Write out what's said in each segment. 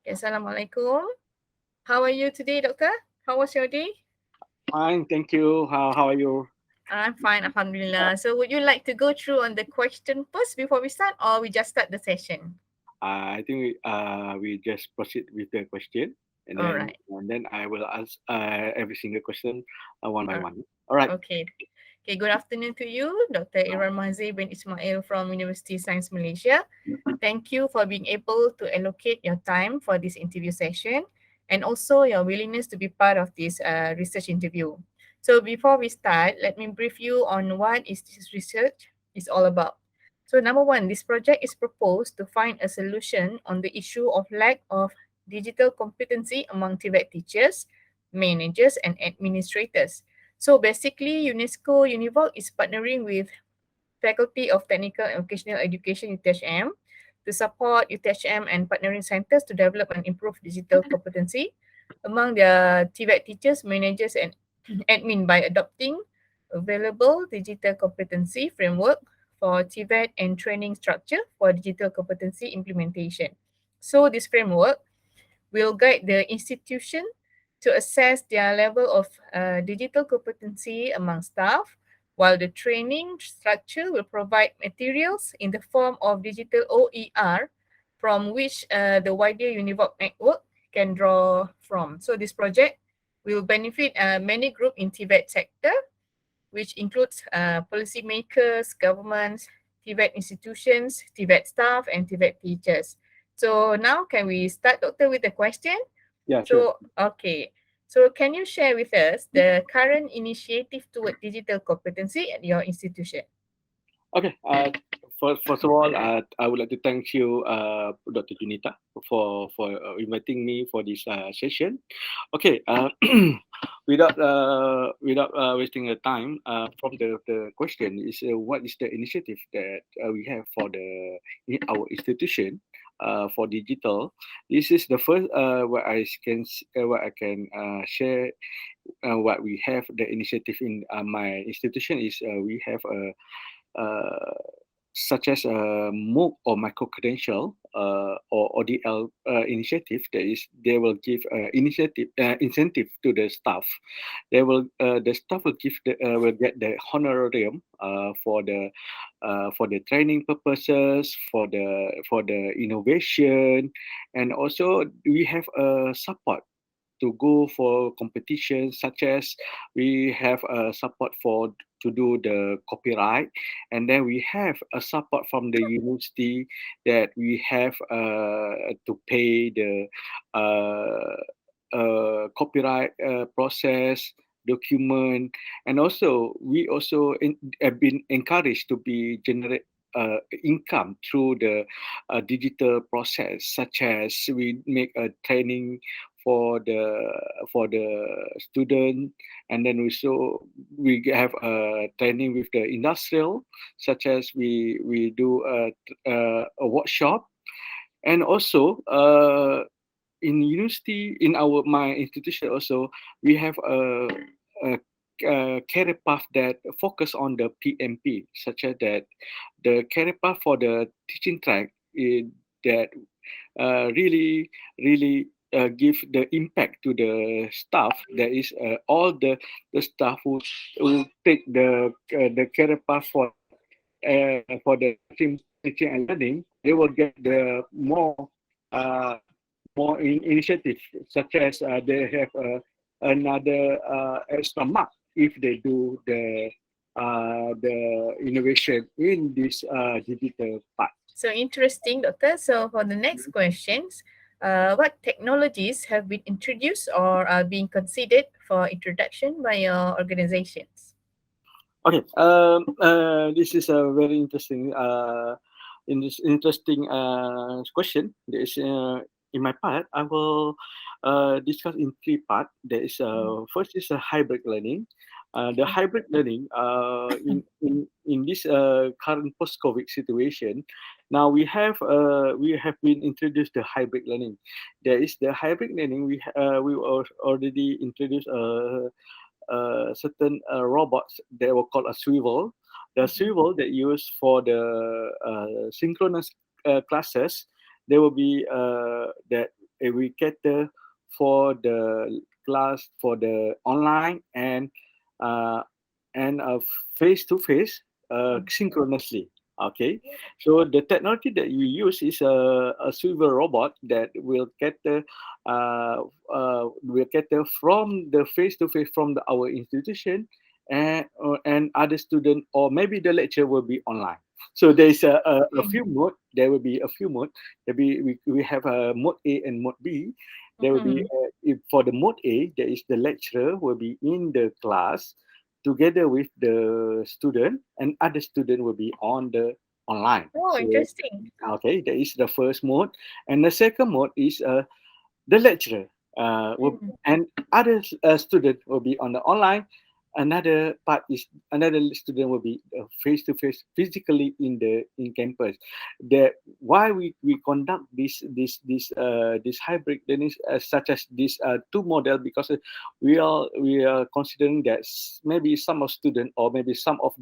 Assalamualaikum. How are you today, doctor? How was your day? Fine, thank you. How are you? I'm fine, Alhamdulillah. So would you like to go through on the question first before we start, or we just start the session? I think we just proceed with the question, and All then right. I will ask every single question one by Uh, one. All right. okay. Okay, good afternoon to you, Dr. Iran Mahzi bin Ismail from University Science Malaysia. Thank you for being able to allocate your time for this interview session and also your willingness to be part of this research interview. So before we start, let me brief you on what is this research is all about. So number one, this project is proposed to find a solution on the issue of lack of digital competency among TVET teachers, managers, and administrators. So basically, UNESCO Univoc is partnering with Faculty of Technical and Vocational Education UTHM to support UTHM and partnering centers to develop and improve digital competency among their TVET teachers, managers, and admin by adopting available digital competency framework for TVET and training structure for digital competency implementation. So this framework will guide the institution to assess their level of digital competency among staff, while the training structure will provide materials in the form of digital OER from which the wider Univoc network can draw from. So this project will benefit many groups in Tibet sector, which includes policymakers, governments, Tibet institutions, Tibet staff, and Tibet teachers. So now can we start, Doctor, with the question? Yeah, sure. So, okay. So can you share with us the current initiative toward digital competency at your institution? Okay. First of all, I would like to thank you, Dr. Junita, for inviting me for this session. Okay. Without wasting the time, from the question is what is the initiative that we have for in our institution for digital. This is the first what I can share what we have the initiative in my institution is we have a such as a MOOC or micro credential or ODL initiative. That is, they will give incentive to the staff. The staff will will get the honorarium for the training purposes, for the innovation, and also we have a support to go for competitions, such as we have a support for to do the copyright, and then we have a support from the university that we have to pay the copyright process document, and also we also have been encouraged to be generate income through the digital process, such as we make a training for the student, and then we have a training with the industrial, such as we do a workshop, and also in university in our my institution also we have a career path that focus on the PMP, such as that the career path for the teaching track that really give the impact to the staff. There is all the staff who take the career path for the teaching and learning. They will get the uh, more initiative, such as they have another extra mark if they do the innovation in this digital part. So interesting, Doctor. So for the next questions, what technologies have been introduced or are being considered for introduction by your organizations? Okay, this is a very interesting question. There is in my part, I will discuss in three parts. There is first is a hybrid learning. The hybrid learning in this current post-COVID situation, now we have been introduced the hybrid learning. There is the hybrid learning. We already introduced certain robots that were called a swivel. The swivel that used for the synchronous classes, there will be that we cater for the class for the online uh, and face to face synchronously. Okay, so the technology that we use is a swivel robot that uh, will cater from the face to face from our institution and other student, or maybe the lecture will be online. So there is a Okay. few mode. There will be a few mode. There be we have a mode A and mode B. There will be Mhm. if for the mode A, there is the lecturer will be in the class together with the student, and other student will be on the online. Oh, So interesting. okay, that is the first mode, and the second mode is the lecturer Mm. and other student will be on the online. Another part is another student will be face to face physically in campus. That why we conduct this hybrid learning such as this two model, because we are considering that maybe some of student or maybe some of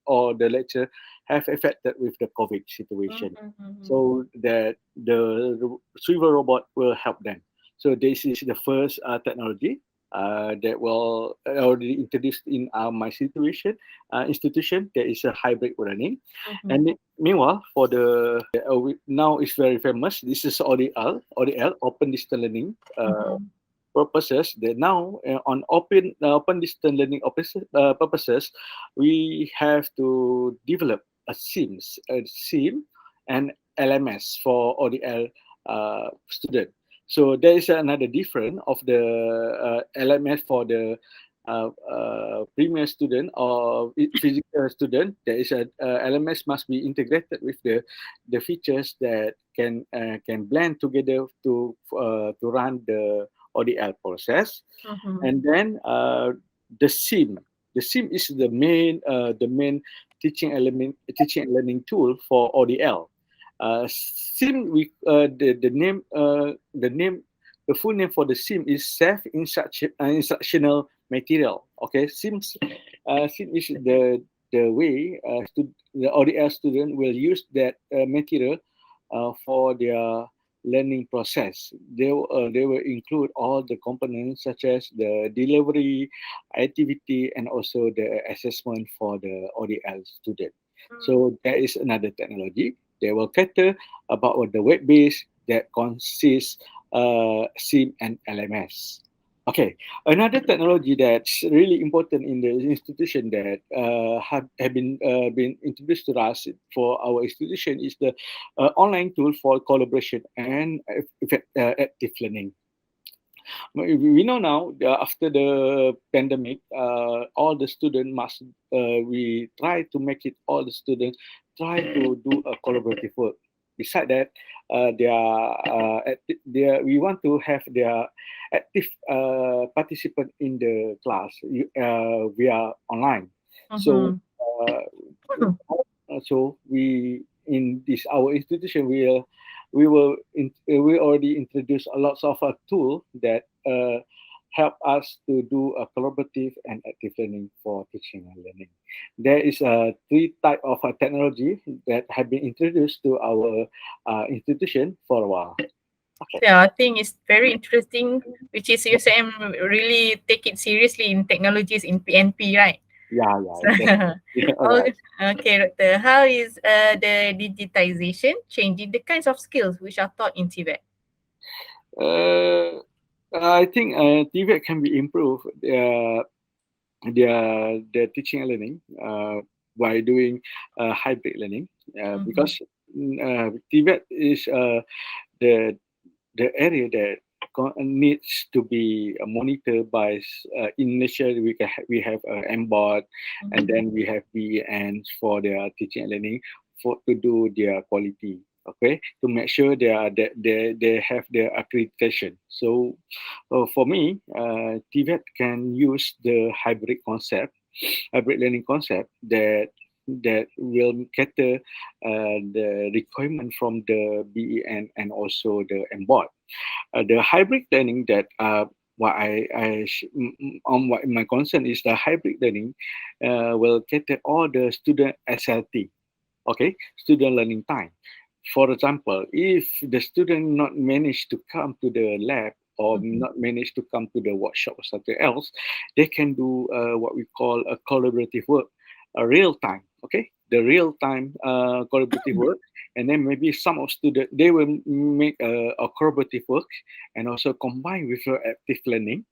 or the lecture have affected with the COVID situation, Mhm, mhm, so that the swivel robot will help them. So this is the first technology that will already introduced in my institution. There is a hybrid learning, mhm, and meanwhile for now it's very famous. This is ODL, open distance learning mhm, purposes. That now on open distance learning purposes, we have to develop a SIM and LMS for ODL student. So there is another difference of the LMS for the premier student or physical student. There is a LMS must be integrated with the features that can blend together to run the ODL process. mhm, And then the SIM. The SIM is the main teaching and learning tool for ODL. SIM, the full name for the SIM is instructional material. Okay, SIM is the way the ODL student will use that material for their learning process. They will include all the components such as the delivery, activity, and also the assessment for the ODL student. mm. So there is another technology. They will cater about the web base that consists SIM and LMS. Okay, another technology that's really important in the institution that have been introduced to us for our institution is the online tool for collaboration and active learning. We know now after the pandemic, all the students must. We try to make it all the students try to do a collaborative work. Beside that, we want to have their active participant in the class via online. So Mhm. uh, so we in this our institution we already introduced a lots of tool that help us to do a collaborative and active learning for teaching and learning. There is three type of technology that have been introduced to our institution for a while. Okay. Yeah, I think it's very interesting, which is USM really take it seriously in technologies in PNP, right? Yeah, So, yeah, definitely. All oh, right. okay, Doctor. How is the digitization changing the kinds of skills which are taught in Tibet? Uh, I think TVET can be improved. Their teaching and learning by doing hybrid learning Mm-hmm. because Tibet is the the area that needs to be monitored by in Malaysia we have MBOT, and Mm-hmm. then we have BENs for their teaching and learning for to do their quality. Okay, to make sure they have their accreditation. So for me, TVET can use the hybrid learning concept that will cater the requirement from the BEN and also the MBOT. The hybrid learning that what what my concern is the hybrid learning will cater all the student SLT, okay, student learning time. for example, if the student not managed to come to the lab or Mhm. not managed to come to the workshop or something else, they can do what we call a collaborative work, a real time. Okay, the real time collaborative work, and then maybe some of student they will make a collaborative work and also combine with active learning.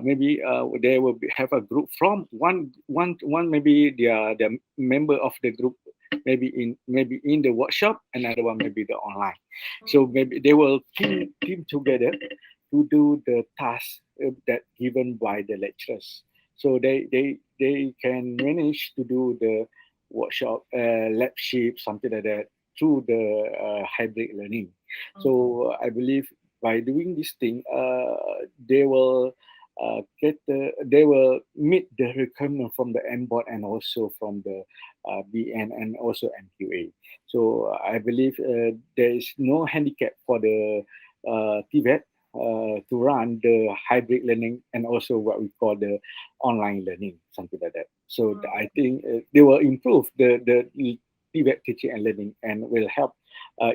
Maybe they will have a group from one maybe the member of the group maybe in the workshop, another one maybe the online. So maybe they will team together to do the task that given by the lecturers. So they can manage to do the workshop, lab shift, something like that through the hybrid learning. So I believe by doing this thing, they will they will meet the requirement from the M board and also from the BN and also MQA. So I believe there is no handicap for the TVET to run the hybrid learning and also what we call the online learning, something like that. So I think they will improve the TVET teaching and learning and will help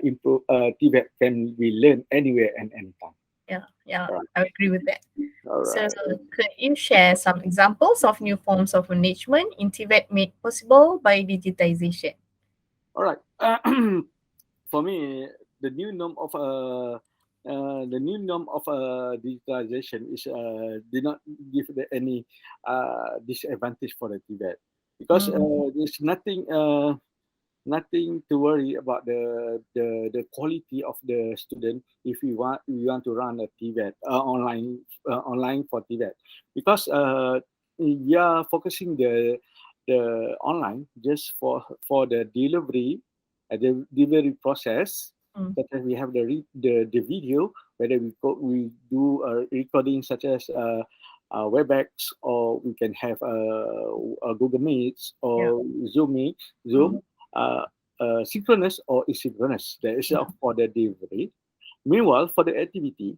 improve TVET can be learned anywhere and anytime. Yeah, yeah, All right. I agree with that. All So, right. could you share some examples of new forms of management in Tibet made possible by digitization? All right. For me, the new norm of digitalization is did not give any disadvantage for the Tibet because Mm, there's nothing to worry about the quality of the student if we want to run a Tibet online for Tibet because we are focusing the online just for the delivery process, mm, such as we have the video, whether we do a recording such as WebEx, or we can have a Google Meets yeah. or Zoom, Mm, uh, synchronous or asynchronous. That is yeah. for the delivery. Meanwhile, for the activity,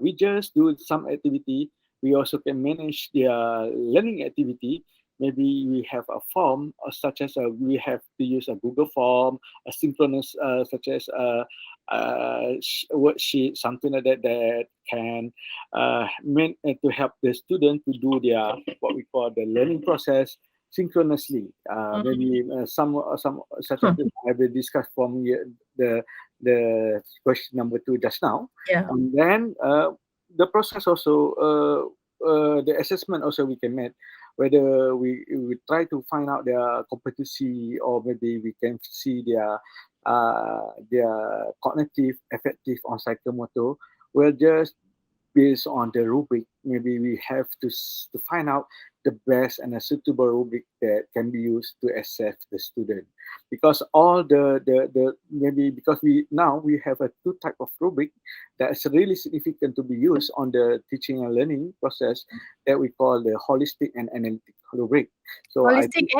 we just do some activity. We also can manage their learning activity. Maybe we have a form, such as we have to use a Google form, a synchronous, such as worksheet, something like that, that can mean to help the student to do their what we call the learning process synchronously. Mm, Maybe some such as I will discuss from the the question number two just now, yeah. and then the process also the assessment also we can make whether we try to find out their competency or maybe we can see their cognitive effective on psychomotor. We'll just based on the rubric, maybe we have to find out the best and a suitable rubric that can be used to assess the student. Because all the maybe because we have a two type of rubric that's really significant to be used on the teaching and learning process that we call the holistic and analytic rubric. So I Holistic think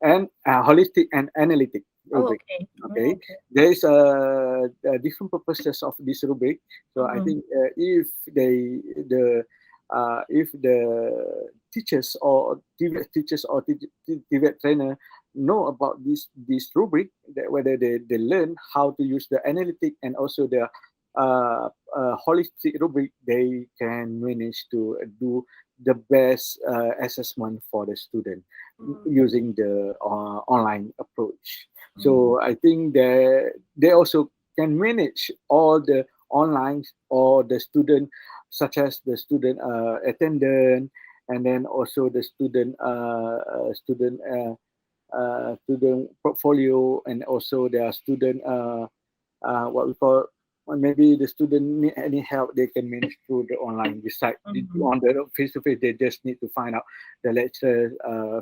and? and holistic and analytic Oh, rubric. okay. Oh, Okay, okay. there is different purposes of this rubric. So I Mm, think if if the teachers or TVET teachers or TVET trainer know about this rubric, that whether they learn how to use the analytic and also the holistic rubric, they can manage to do the best assessment for the student mm, using the online approach. mm, So I think they also can manage all the online or the student, such as the student attendant, and then also the student portfolio, and also their student what we call maybe the student need any help they can manage through the online beside mm, on the face to face they just need to find out the lecture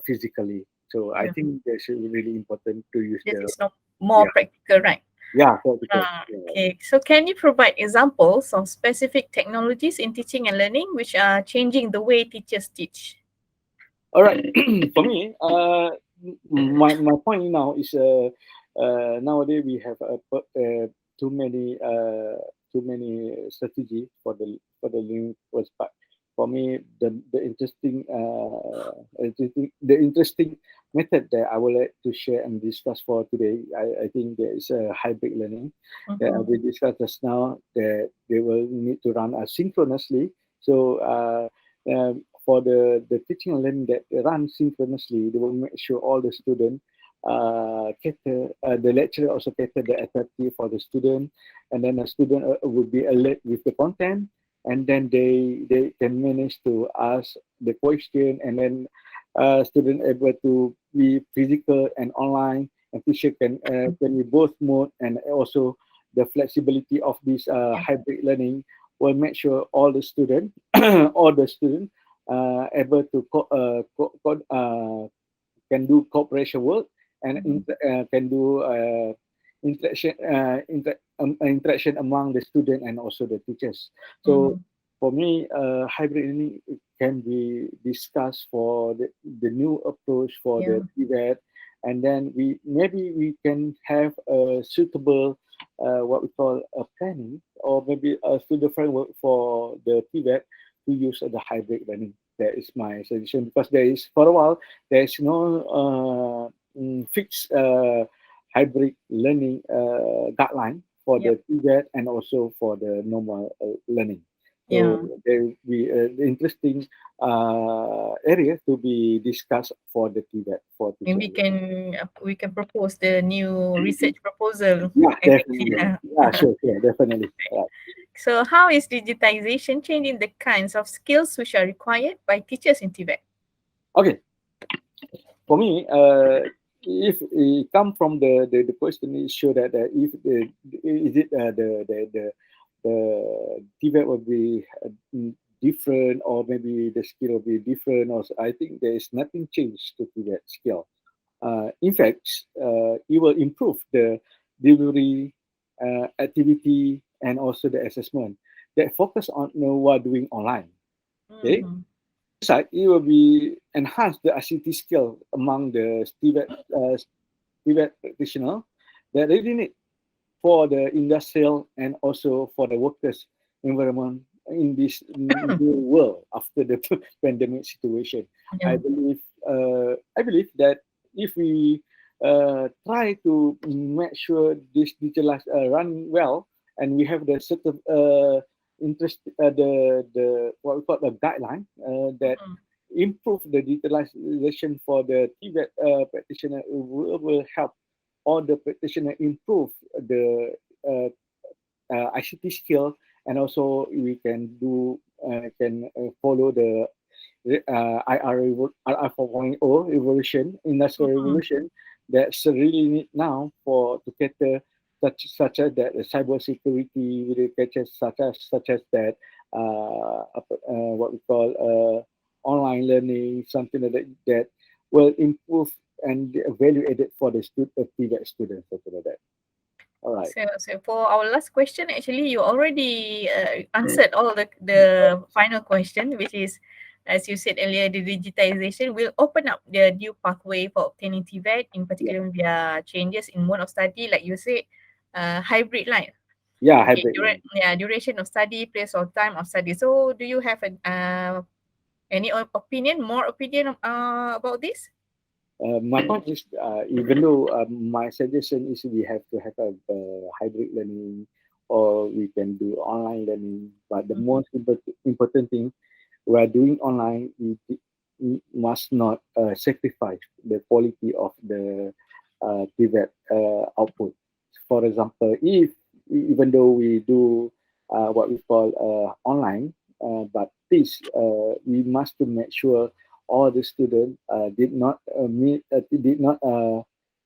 physically. So I yeah. think that's really important to use This the is not more yeah practical, right? practical. Yeah. Okay. So, can you provide examples of specific technologies in teaching and learning which are changing the way teachers teach? All right. For me, my point now is nowadays we have too many strategy for the learning part. for me, the interesting method that I would like to share and discuss for today. I think there is a hybrid learning that Mm-hmm. we discussed just now, that they will need to run asynchronously. So for the teaching and learning that run synchronously, they will make sure all the students cater, the lecturer also cater the activity for the student, and then the student will be alert with the content, and then they can manage to ask the question, and then student able to be physical and online, and teacher can be both mode, and also the flexibility of this Yeah. hybrid learning will make sure all the student all the student able to can do cooperation work, and Mm-hmm. can do interaction among the student and also the teachers. So Mm-hmm. for me, hybrid learning can be discussed for the new approach for Yeah. the TVET, and then we can have a suitable what we call a planning, or maybe a suitable framework for the TVET to use the hybrid learning. That is my suggestion, because there is, for a while, there is no fixed hybrid learning guideline for Yep. the TVET and also for the normal learning. So Yeah. there will be an interesting area to be discussed for the TVET for teaching Maybe and learning. we can propose the new research proposal Yeah, and definitely. maybe. Yeah, sure, sure, definitely. Right. So, how is digitization changing the kinds of skills which are required by teachers in Tibet? Okay, for me, if it come from the question is sure that if the is it the debate will be different, or maybe the skill will be different. Also, I think there is nothing changed to that skill. In fact, it will improve the delivery, activity, and also the assessment that focus on what doing online. Okay, Mm-hmm. side, it will be enhance the ICT skill among the Tibet practitioner that they need for the industrial and also for the workers environment in this new world after the pandemic situation. Yeah. I believe that if we try to make sure this digitalized run well, and we have the certain interest, the what we call the guideline that Mm-hmm. improve the digitalization for the Tibet practitioner, will help all the practitioner improve the ICT skill, and also we can follow the IR 4.0 revolution, industrial Mm-hmm. revolution, that's really need now for to cater such as that cyber security, really catches such as that what we call online learning, something like that will improve and value added for the students, something like that. All right. So for our last question, actually, you already answered all the final question, which is, as you said earlier, the digitization will open up the new pathway for obtaining TVET, in Yeah, particular via changes in mode of study, like you said, hybrid line. yeah, Okay, hybrid learning. duration of study, place or time of study. So, do you have any opinion, more opinion about this? My point is, even though my suggestion is we have to have a hybrid learning, or we can do online learning, but the Mm-hmm. most important thing, we are doing online, we must not sacrifice the quality of the TVET output. For example, if even though we do what we call online, but please, we must to make sure all the students did not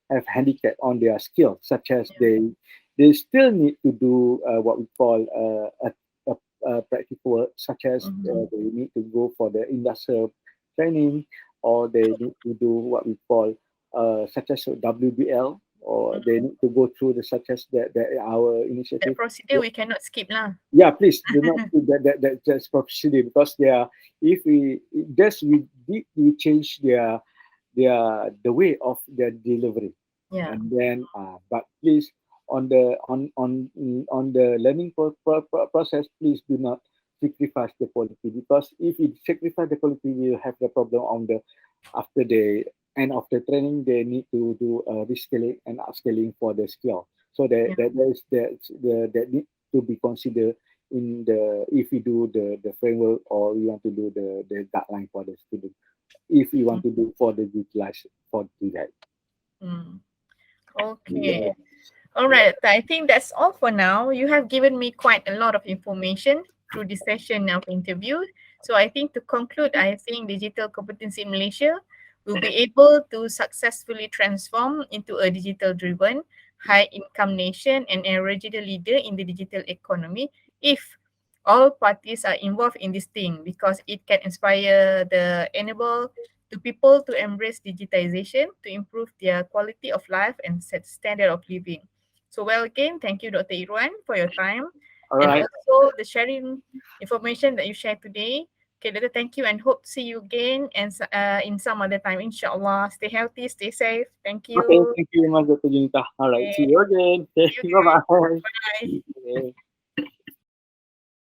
have handicap on their skills, such as Yeah. they still need to do what we call practical work, such as Mm-hmm. they need to go for the industrial training, or they need to do what we call such as WBL, or they Mm-hmm. need to go through the such as that our That initiative. procedure we cannot skip lah. Yeah, please do not do that just procedure, because they are, if we just we change the way of their delivery, Yeah. and then but please, on the learning process, please do not sacrifice the quality, because if you sacrifice the quality, you have the problem on the after the end of the training. They need to do reskilling and upskilling for the skill. So Yeah. there is that need to be considered in the, if we do the framework, or we want to do the guideline for the student, if we want to do for the utilize for do that. Mm. Okay. Yeah. All right. I think that's all for now. You have given me quite a lot of information through this session of interview. So I think to conclude, I think digital competency in Malaysia will be able to successfully transform into a digital driven, high income nation and a regional leader in the digital economy if all parties are involved in this thing, because it can inspire the enable to people to embrace digitization to improve their quality of life and set standard of living. So well again, thank you, Dr. Irwan, for your time All and right. also the sharing information that you shared today. Okay, Dr. Thank you and hope to see you again and in some other time, inshallah. Stay healthy, stay safe. Thank Okay. you. Thank you very much, Dr. Junita. All right. See Okay, you again. Okay. see you Bye again. bye. Bye. Okay.